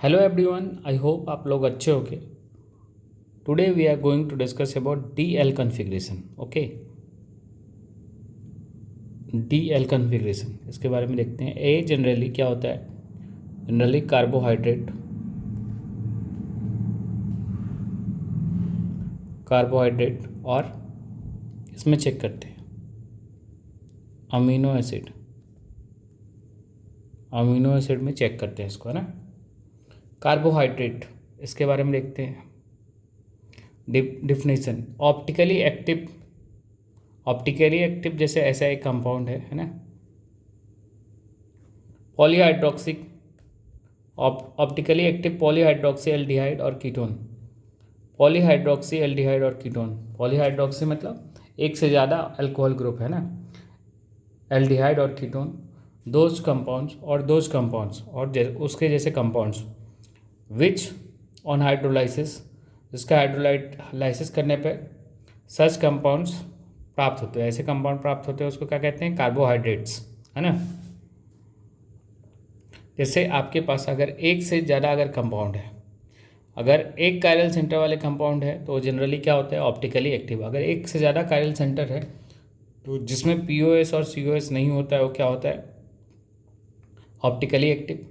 Hello everyone, I hope आप लोग अच्छे होंगे। Today we are going to discuss about D L configuration. Okay, D L configuration इसके बारे में देखते हैं। ए जनरली क्या होता है? जनरली कार्बोहाइड्रेट और इसमें चेक करते हैं अमीनो एसिड में चेक करते हैं इसको, है ना। कार्बोहाइड्रेट इसके बारे में देखते हैं। डिफिनेशन, ऑप्टिकली एक्टिव जैसे ऐसा एक कंपाउंड है ना। पॉलीहाइड्रोक्सिक, ऑप्टिकली एक्टिव पॉलीहाइड्रोक्सी एल्डिहाइड और कीटोन। पॉलीहाइड्रोक्सी एल्डिहाइड और कीटोन, पॉलीहाइड्रोक्सी मतलब एक से ज़्यादा अल्कोहल ग्रुप है ना। एल्डिहाइड और कीटोन, दोज कंपाउंड्स और उसके जैसे कंपाउंड्स विच ऑन हाइड्रोलाइसिस, जिसका हाइड्रोलाइसिस करने पर सच कंपाउंड्स प्राप्त होते हैं, ऐसे कंपाउंड प्राप्त होते हैं, उसको क्या कहते हैं? कार्बोहाइड्रेट्स, है ना। जैसे आपके पास अगर एक से ज़्यादा अगर कंपाउंड है, अगर एक कायरल सेंटर वाले कंपाउंड है तो जनरली क्या होता है? Optically active. अगर एक से ज़्यादा कायरल सेंटर है तो जिसमें पीओएस और सीओएस नहीं होता है वो क्या होता है? Optically active.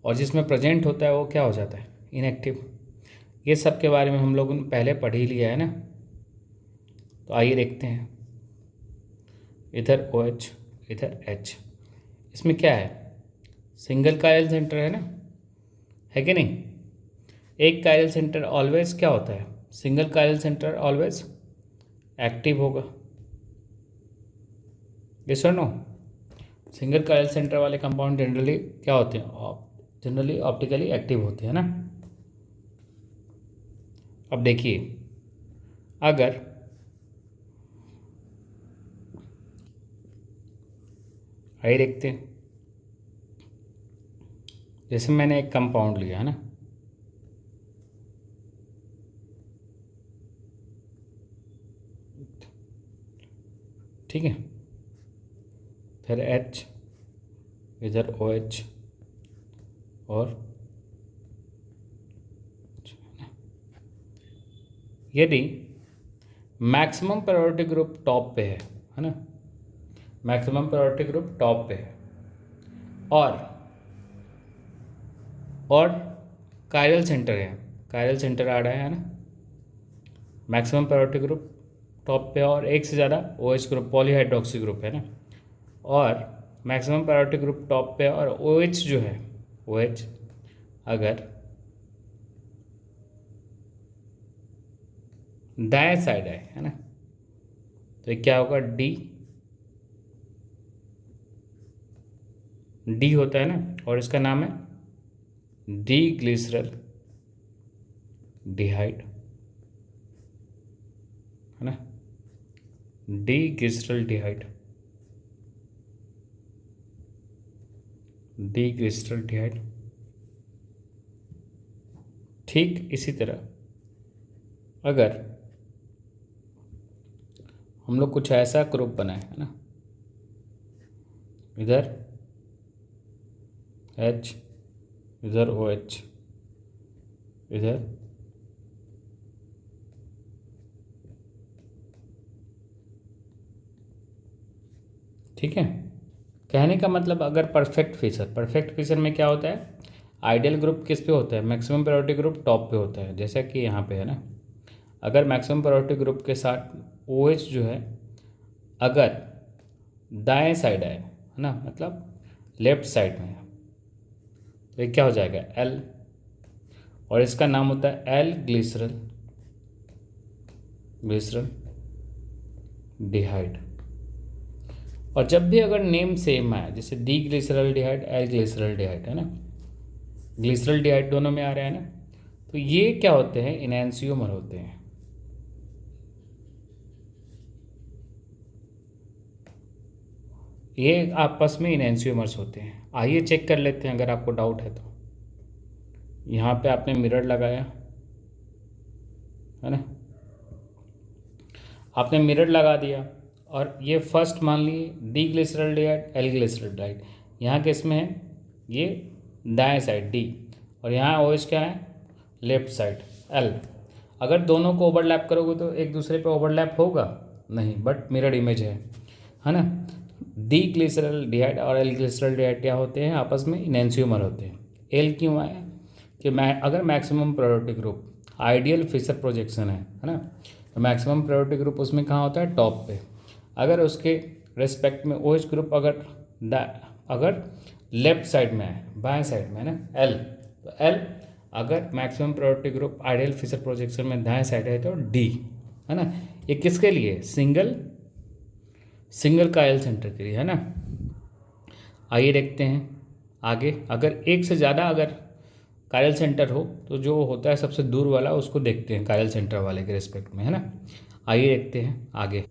और जिसमें प्रेजेंट होता है वो क्या हो जाता है? इनएक्टिव। ये सब के बारे में हम लोगों ने पहले पढ़ ही लिया है ना। तो आइए देखते हैं। इधर OH, इधर H, इसमें क्या है? सिंगल कायरल सेंटर है ना, है कि नहीं? एक कायरल सेंटर ऑलवेज क्या होता है? Single chiral centre always active होगा। यस और नो? सिंगल कायरल सेंटर वाले कंपाउंड जनरली क्या होते हैं? जनरली ऑप्टिकली एक्टिव होते हैं ना। अब देखिए, अगर आइए देखते हैं। जैसे मैंने एक कंपाउंड लिया है ना, ठीक है, फिर H, इधर OH और यदि मैक्सिमम प्रायोरिटी ग्रुप टॉप पे है ना, मैक्सिमम प्रायोरिटी ग्रुप टॉप पे है और कायरल सेंटर है, कायरल सेंटर आ रहा है ना, मैक्सिमम प्रायोरिटी ग्रुप टॉप पे और एक से ज़्यादा OH ग्रुप, पॉलीहाइड्रोक्सी ग्रुप है ना, और मैक्सिमम प्रायोरिटी ग्रुप टॉप पे और OH जो है, OH अगर दाएं साइड है ना, तो ये क्या होगा? डी होता है ना, और इसका नाम है डी ग्लिसरल डिहाइड, है ना, डी ग्लिसरल डिहाइड, डी ग्लिसरल डिहाइड। ठीक इसी तरह अगर हम लोग कुछ ऐसा ग्रुप बनाए है ना, इधर H, इधर OH, इधर ठीक है। कहने का मतलब अगर परफेक्ट फिशर में क्या होता है? आइडियल ग्रुप किस पे होता है? मैक्सिमम प्रायोरिटी ग्रुप टॉप पे होता है, जैसा कि यहाँ पे है ना। अगर मैक्सिमम प्रायोरिटी ग्रुप के साथ OH जो है अगर दाएं साइड है ना, मतलब लेफ्ट साइड में है, तो ये क्या हो जाएगा? L, और इसका नाम होता है एल ग्लिसरल डिहाइड। और जब भी अगर नेम सेम आए, जैसे डी ग्लिसरल डिहाइड, एल ग्लिसरल डिहाइड, है ना, ग्लिसरल डिहाइड दोनों में आ रहा है ना, तो ये क्या होते हैं? इनैंसियोमर होते हैं। ये आपस में इनैंसियोमर्स होते हैं। आइए चेक कर लेते हैं अगर आपको डाउट है तो। यहाँ पे आपने मिरर लगाया है ना, आपने मिरर लगा दिया और ये फर्स्ट मान लिए डी ग्लिसरल डिहाइड, एल ग्लिसरल डिहाइड। यहाँ किस में है? ये दाएं साइड डी, और यहाँ OH क्या है, लेफ्ट साइड L। अगर दोनों को ओवरलैप करोगे तो एक दूसरे पे ओवरलैप होगा नहीं, बट मिरर इमेज है ना। डी ग्लिसरॉल्डिहाइड और एल ग्लिसरॉल्डिहाइड क्या होते हैं, आपस में इनेंशियोमर होते हैं। एल क्यों आया कि अगर maximum priority group ideal Fischer projection है ना, तो मैक्सिमम प्रायोरिटी ग्रुप उसमें कहाँ होता है, टॉप पे। अगर उसके रेस्पेक्ट में OH ग्रुप अगर लेफ्ट साइड में है, बाएं साइड में है ना L, तो L। अगर maximum priority group ideal Fischer projection में दाएं साइड है तो D, है ना। ये किसके लिए, सिंगल कायल सेंटर के लिए, है ना। आइए देखते हैं आगे। अगर एक से ज़्यादा अगर कायल सेंटर हो तो जो होता है सबसे दूर वाला उसको देखते हैं कायल सेंटर वाले के रिस्पेक्ट में, है ना। आइए देखते हैं आगे।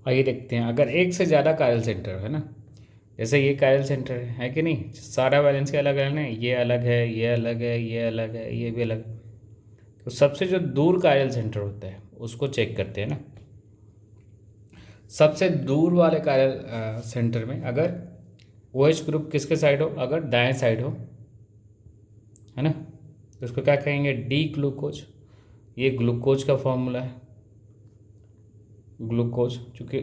आइए देखते हैं अगर एक से ज़्यादा कायल सेंटर है ना, जैसे ये कायल सेंटर है कि नहीं, सारा वैलेंसी अलग अलग है, ये अलग है, ये अलग है, ये अलग है, ये भी अलग है। तो सबसे जो दूर कायल सेंटर होता है उसको चेक करते हैं ना। सबसे दूर वाले कायल सेंटर में अगर OH ग्रुप किसके साइड हो, अगर दाएं साइड हो, है ना, तो उसको क्या कहेंगे, डी ग्लूकोज। ये ग्लूकोज का फॉर्मूला है, ग्लूकोज, चूँकि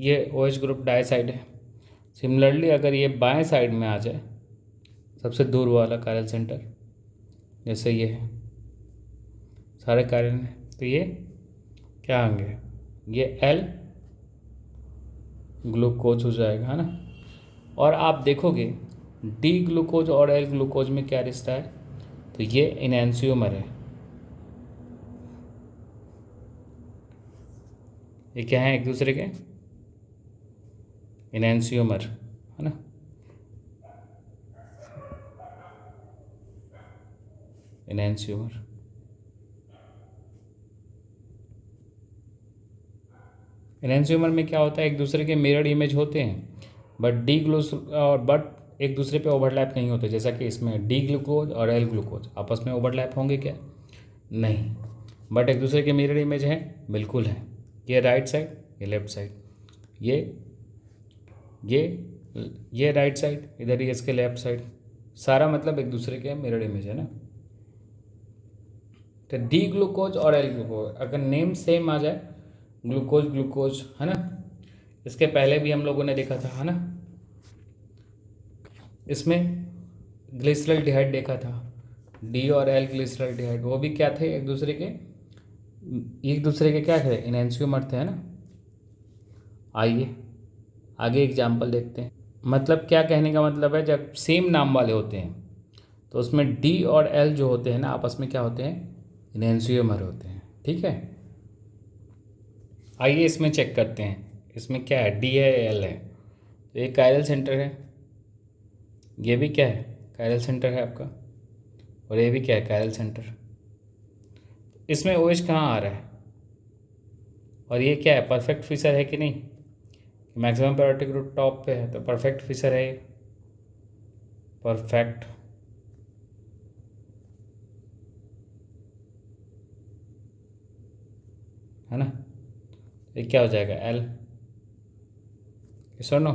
ये OH ग्रुप दाएं साइड है। सिमिलरली अगर ये बाएं साइड में आ जाए, सबसे दूर वाला कायल सेंटर, जैसे ये है, सारे कायल हैं, तो ये क्या होंगे, ये L ग्लूकोज हो जाएगा, है ना। और आप देखोगे डी ग्लूकोज और L ग्लूकोज में क्या रिश्ता है, तो ये इनैंशियोमर है। ये क्या है, एक दूसरे के इनैंशियोमर, है ना। इनैंशियोमर, इनैंशियोमर में क्या होता है, एक दूसरे के मिरर इमेज होते हैं, बट एक दूसरे पे ओवरलैप नहीं होते। जैसा कि इसमें डी ग्लूकोज और L ग्लूकोज आपस में ओवरलैप होंगे क्या, नहीं, बट एक दूसरे के मिरर इमेज है, बिल्कुल है। ये राइट साइड, ये लेफ्ट साइड, ये ये ये राइट साइड, इधर ये इसके लेफ्ट साइड, सारा मतलब एक दूसरे के मिरर इमेज है ना। तो डी ग्लूकोज और L ग्लूकोज अगर नेम सेम आ जाए, ग्लूकोज ग्लूकोज, है ना, इसके पहले भी हम लोगों ने देखा था, है ना, इसमें ग्लिसरॉल्डिहाइड देखा था, डी और L ग्लिसरॉल्डिहाइड, वो भी क्या थे, एक दूसरे के क्या थे, इनैंशियोमर थे, है ना। आइए आगे एग्जाम्पल देखते हैं। मतलब क्या कहने का मतलब है, जब सेम नाम वाले होते हैं तो उसमें D और L जो होते हैं ना आपस में क्या होते हैं, इनैंशियोमर होते हैं, ठीक है। आइए इसमें चेक करते हैं, इसमें क्या है, D है L है, तो ये कायरल सेंटर है, ये भी क्या है, कायरल सेंटर है आपका, और ये भी क्या है, कायरल सेंटर। इसमें OH कहाँ आ रहा है, और ये क्या है, परफेक्ट फिशर है कि नहीं, मैक्सिमम प्रायोरिटी ग्रुप टॉप पे है तो परफेक्ट फिशर है, परफेक्ट है ना। ये क्या हो जाएगा, L, सुनो।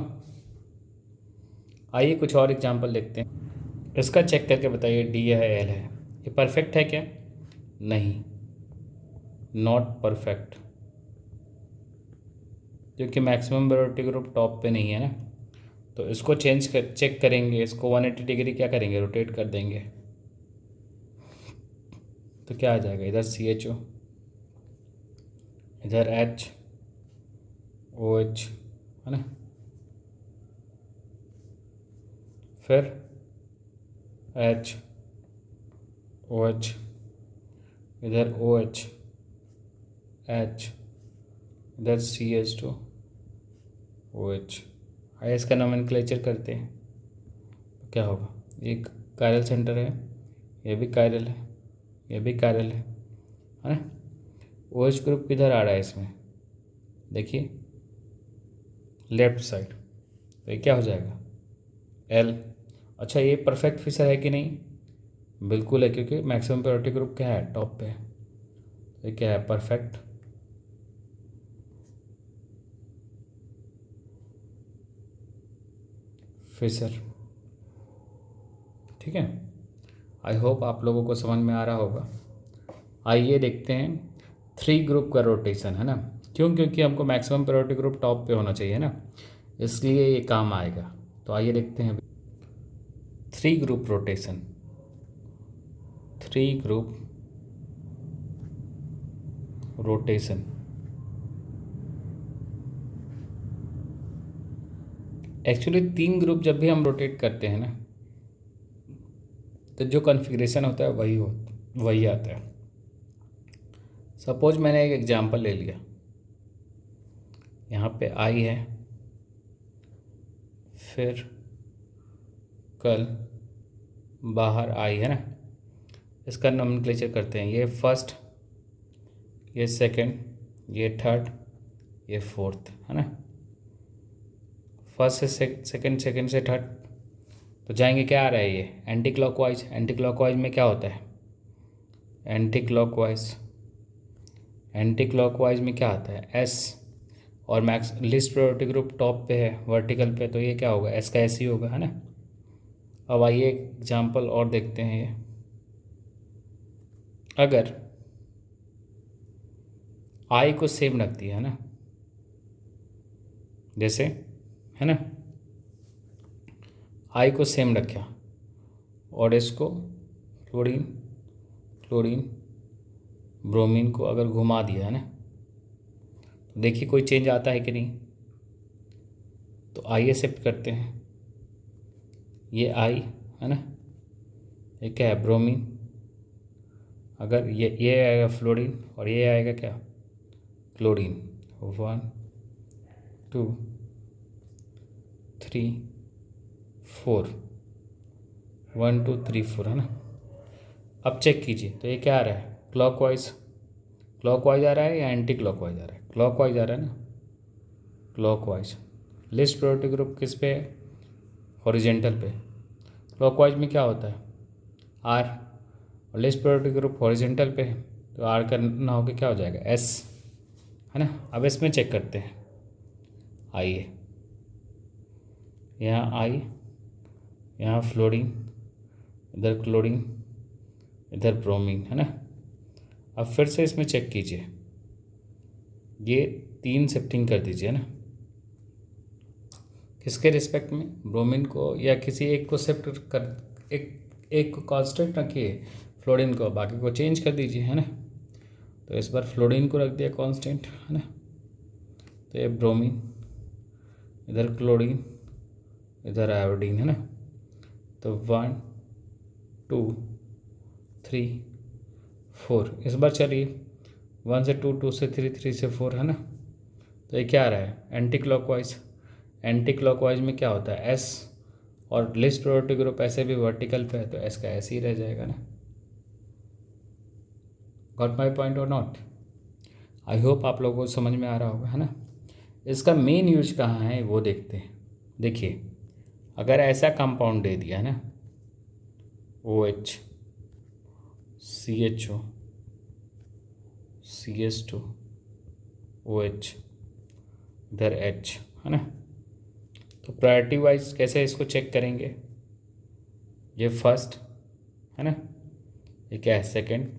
आइए कुछ और एग्जांपल देखते हैं, इसका चेक करके बताइए D है L है, ये परफेक्ट है क्या, नहीं, नॉट परफेक्ट, क्योंकि मैक्सिमम प्रायोरिटी ग्रुप टॉप पे नहीं है ना। तो इसको चेक करेंगे, इसको 180 डिग्री क्या करेंगे, रोटेट कर देंगे, तो क्या आ जाएगा, इधर CHO, इधर HOH, है ना, फिर HOH, इधर OH, H, इधर CH2 OH। आइए इसका नोमेनक्लेचर करते हैं, तो क्या होगा, ये कायरल सेंटर है, ये भी कायरल है, ये भी कायरल है ना। OH ग्रुप किधर आ रहा है इसमें, देखिए लेफ्ट साइड, तो ये क्या हो जाएगा, L। अच्छा ये परफेक्ट फिशर है कि नहीं, बिल्कुल है, क्योंकि मैक्सिमम प्रायोरिटी ग्रुप क्या है, टॉप पे है, तो ये क्या है, परफेक्ट फिशर, ठीक है। आई होप आप लोगों को समझ में आ रहा होगा। आइए देखते हैं 3 ग्रुप का रोटेशन, है ना। क्यों? क्योंकि हमको मैक्सिमम प्रायोरिटी ग्रुप टॉप पे होना चाहिए ना, इसलिए ये काम आएगा। तो आइए देखते हैं 3 group rotation. 3 group rotation. Actually 3 group जब भी हम रोटेट करते हैं ना, तो जो कॉन्फ़िगरेशन होता है वही आता है। सपोज मैंने एक एग्जांपल ले लिया, यहाँ पे आई है, फिर कल बाहर आई है ना। इसका नोमेनक्लेचर करते हैं, ये फर्स्ट, ये सेकंड, ये थर्ड, ये फोर्थ, है ना। फर्स्ट से सेकंड, सेकंड से थर्ड, तो जाएंगे, क्या आ रहा है ये एंटी क्लॉकवाइज। एंटी क्लॉकवाइज में क्या होता है? एंटी क्लॉकवाइज में क्या आता है? एस। और max list priority group top पे है, वर्टिकल पे, तो ये क्या होगा? एस का एस ही होगा, है ना। अब आइए एग्जांपल और देखते हैं। ये अगर आई को सेम रख दिया, है ना, जैसे, है ना, आई को सेम रखा और इसको क्लोरीन ब्रोमीन को अगर घुमा दिया, है ना, तो देखिए कोई चेंज आता है कि नहीं। तो आइए शिफ्ट करते हैं, ये आई, है ना, ये क्या है? ब्रोमीन। अगर ये आएगा फ्लोरीन और ये आएगा क्या? क्लोरीन। 1 2 3 4, 1 2 3 4, है ना। अब चेक कीजिए, तो ये क्या आ रहा है? क्लॉकवाइज आ रहा है या एंटी क्लॉकवाइज आ रहा है? क्लॉकवाइज आ रहा है ना, क्लॉकवाइज। लिस्ट प्रायोरिटी ग्रुप किस पे है? हॉरिजेंटल पे। क्लॉकवाइज में क्या होता है? आर। और लिस्ट प्रायोरिटी ग्रुप हॉरिजेंटल पे है, तो आर करना होगा, क्या हो जाएगा? एस, है ना। अब इसमें चेक करते हैं, आइए, यहाँ आई, यहाँ फ्लोरीन, इधर क्लोरीन, इधर ब्रोमीन, है ना। अब फिर से इसमें चेक कीजिए, ये 3 शिफ्टिंग कर दीजिए ना, किसके रिस्पेक्ट में? ब्रोमीन को, या किसी एक को शिफ्ट कर, एक को कांस्टेंट रखिए, फ्लोरीन को, बाकी को चेंज कर दीजिए, है ना। तो इस बार फ्लोरीन को रख दिया कांस्टेंट, है ना। तो ये ब्रोमीन, इधर क्लोरीन, इधर आयोडीन, है ना। तो 1 2 3 4, इस बार चलिए 1 से 2, 2 से 3, 3 से 4, है ना। तो ये क्या आ रहा है? Anti clockwise. एंटी क्लॉकवाइज में क्या होता है? एस। और लिस्ट प्रायोरिटी ग्रुप ऐसे भी वर्टिकल पे है, तो एस का ऐसे ही रह जाएगा ना। गॉट माई पॉइंट और नॉट? आई होप आप लोगों को समझ में आ रहा होगा, है ना। इसका मेन यूज कहाँ है वो देखते हैं। देखिए, अगर ऐसा कंपाउंड दे दिया है ना, OH, CHO, CH2, OH, इधर H, है ना। तो प्रायोरिटी वाइज कैसे इसको चेक करेंगे? ये फर्स्ट, है ना, ये क्या है? सेकंड,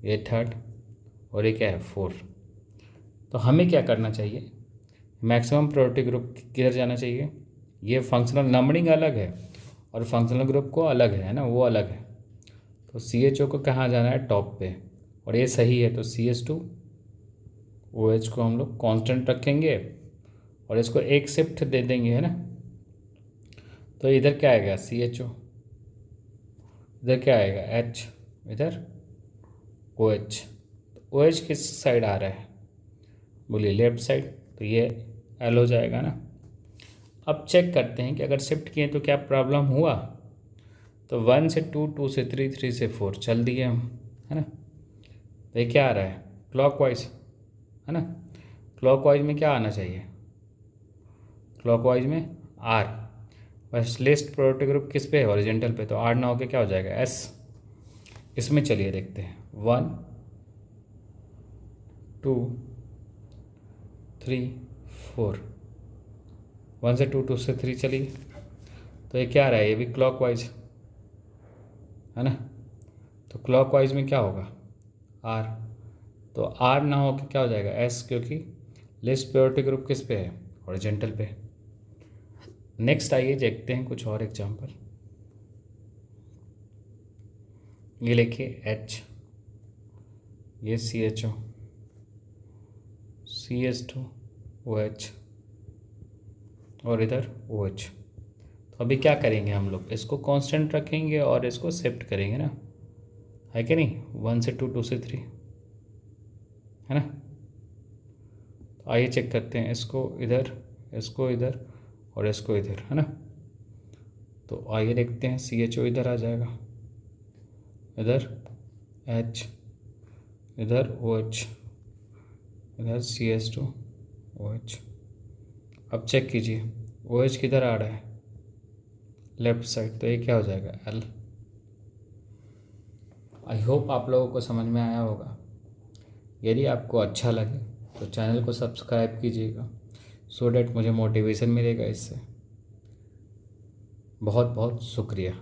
ये थर्ड, और ये क्या है? फोर्थ। तो हमें क्या करना चाहिए? मैक्सिमम प्रायोरिटी ग्रुप किधर जाना चाहिए? ये फंक्शनल नंबरिंग अलग है और फंक्शनल ग्रुप को अलग है ना, वो अलग है। तो CHO को कहाँ जाना है? टॉप पे। और ये सही है, तो CH2 OH को हम लोग कांस्टेंट रखेंगे और इसको एक शिफ्ट दे देंगे, है ना। तो इधर क्या आएगा? CHO, इधर क्या आएगा? H, इधर OH। तो OH किस साइड आ रहा है? बोलिए, लेफ्ट साइड, तो ये L हो जाएगा ना। अब चेक करते हैं कि अगर शिफ्ट किए तो क्या प्रॉब्लम हुआ। तो 1 से 2, 2 से 3, 3 से 4 चल दिए हम, है ना। तो ये क्या आ रहा है? क्लॉकवाइज, है ना। क्लॉकवाइज में क्या आना चाहिए? क्लॉकवाइज में आर। बस लिस्ट प्रायोरिटी ग्रुप किस पे है? हॉरिजेंटल पे, तो आर ना होके क्या हो जाएगा? एस। इसमें चलिए देखते हैं, 1 2 3 4, 1 से 2, 2 से 3 चलिए, तो ये क्या आ रहा है? ये भी क्लॉकवाइज, है ना। तो क्लॉकवाइज में क्या होगा, आर, तो आर ना हो के क्या हो जाएगा एस, क्योंकि लिस्ट प्योरिटी ग्रुप किस पे है, हॉरिजॉन्टल पे। नेक्स्ट आइए देखते हैं कुछ और एग्जांपल। ये लिखिए एच, ये CHO, CH2 OH और इधर OH। तो अभी क्या करेंगे हम लोग, इसको कांस्टेंट रखेंगे और इसको शिफ्ट करेंगे ना, है कि नहीं, 1 से 2, 2 से 3, है ना। तो आइए चेक करते हैं, इसको इधर, इसको इधर और इसको इधर, है ना। तो आइए देखते हैं, CHO इधर आ जाएगा, इधर H, इधर OH, इधर CH2 OH। अब चेक कीजिए OH किधर आ रहा है, लेफ्ट साइड, तो ये क्या हो जाएगा L। आई होप आप लोगों को समझ में आया होगा। यदि आपको अच्छा लगे तो चैनल को सब्सक्राइब कीजिएगा, सो डैट मुझे मोटिवेशन मिलेगा इससे। बहुत बहुत शुक्रिया।